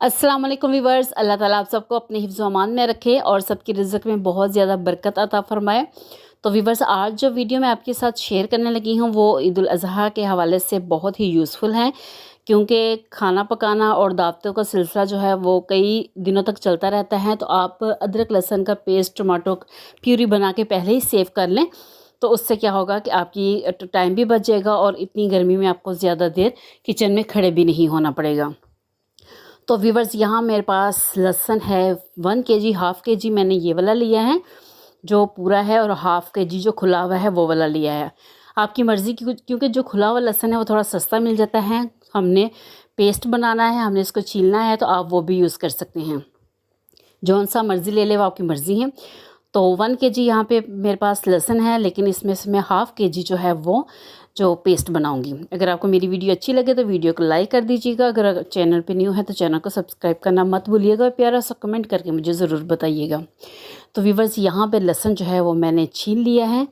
अस्सलाम वालेकुम वीवर्स। अल्लाह ताला आप सबको अपने हिफ्ज़ व अमान में रखे और सबकी रिज़्क़ में बहुत ज़्यादा बरकत अता फ़रमाए। तो वीवर्स, आज जो वीडियो मैं आपके साथ शेयर करने लगी हूँ वो ईद उल अज़हा के हवाले से बहुत ही यूज़फुल है, क्योंकि खाना पकाना और दावतों का सिलसिला जो है वो कई दिनों तक चलता रहता है। तो आप अदरक लहसुन का पेस्ट, टमाटो प्यूरी बना के पहले ही सेव कर लें, तो उससे क्या होगा कि आपकी टाइम भी बच जाएगा और इतनी गर्मी में आपको ज़्यादा देर किचन में खड़े भी नहीं होना पड़ेगा। तो व्यूवर्स, यहाँ मेरे पास लहसुन है 1 केजी, हाफ़ केजी मैंने ये वाला लिया है जो पूरा है, और हाफ़ केजी जो खुला हुआ है वो वाला लिया है। आपकी मर्ज़ी की, क्योंकि जो खुला हुआ लहसुन है वो थोड़ा सस्ता मिल जाता है। हमने पेस्ट बनाना है, हमने इसको छीलना है, तो आप वो भी यूज़ कर सकते हैं। जौन सा मर्ज़ी ले ले वो आपकी मर्ज़ी है। तो 1 केजी यहाँ पे मेरे पास लहसुन है, लेकिन इसमें से मैं हाफ़ केजी जो है वो जो पेस्ट बनाऊंगी। अगर आपको मेरी वीडियो अच्छी लगे तो वीडियो को लाइक कर दीजिएगा। अगर चैनल पे न्यू है तो चैनल को सब्सक्राइब करना मत भूलिएगा। प्यारा सा कमेंट करके मुझे ज़रूर बताइएगा। तो व्यूवर्स, यहाँ पे लहसुन जो है वो मैंने छील लिया है,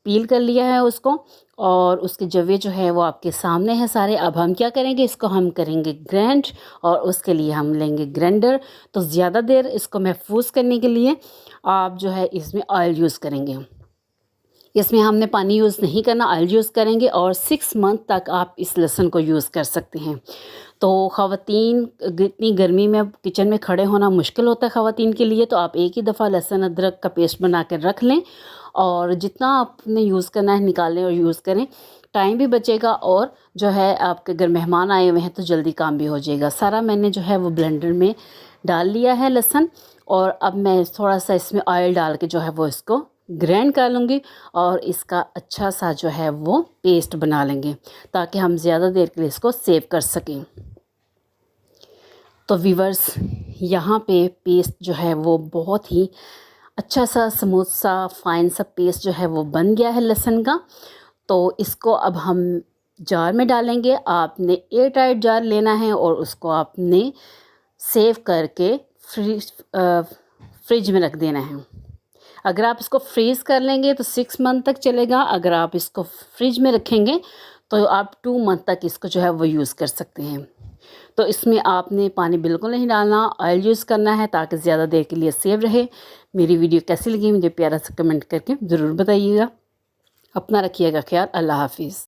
पील कर लिया है उसको, और उसके जवे जो है वो आपके सामने है सारे। अब हम क्या करेंगे, इसको हम करेंगे ग्राइंड, और उसके लिए हम लेंगे ग्राइंडर। तो ज़्यादा देर इसको महफूज करने के लिए आप जो है इसमें ऑयल यूज़ करेंगे। इसमें हमने पानी यूज़ नहीं करना, ऑयल यूज़ करेंगे, और 6 मंथ तक आप इस लहसुन को यूज़ कर सकते हैं। तो ख़वातीन, इतनी गर्मी में किचन में खड़े होना मुश्किल होता है ख़वातीन के लिए, तो आप एक ही दफ़ा लहसुन अदरक का पेस्ट बना कर रख लें, और जितना आपने यूज़ करना है निकालें और यूज़ करें। टाइम भी बचेगा, और जो है आपके घर मेहमान आए हुए हैं तो जल्दी काम भी हो जाएगा। सारा मैंने जो है वो ब्लेंडर में डाल लिया है लहसुन, और अब मैं थोड़ा सा इसमें ऑयल डाल के जो है वो इसको ग्राइंड कर लूँगी, और इसका अच्छा सा जो है वो पेस्ट बना लेंगे, ताकि हम ज़्यादा देर के लिए इसको सेव कर सकें। तो व्यूवर्स, यहाँ पे पेस्ट जो है वो बहुत ही अच्छा सा, स्मूथ सा, फाइन सा पेस्ट जो है वो बन गया है लहसुन का। तो इसको अब हम जार में डालेंगे। आपने एयर टाइट जार लेना है, और उसको आपने सेव करके फ्रिज में रख देना है। अगर आप इसको फ्रीज़ कर लेंगे तो 6 मंथ तक चलेगा। अगर आप इसको फ्रिज में रखेंगे तो आप 2 मंथ तक इसको जो है वो यूज़ कर सकते हैं। तो इसमें आपने पानी बिल्कुल नहीं डालना, ऑयल यूज़ करना है, ताकि ज़्यादा देर के लिए सेव रहे। मेरी वीडियो कैसी लगी मुझे प्यारा सा कमेंट करके ज़रूर बताइएगा। अपना रखिएगा ख्याल। अल्लाह हाफिज़।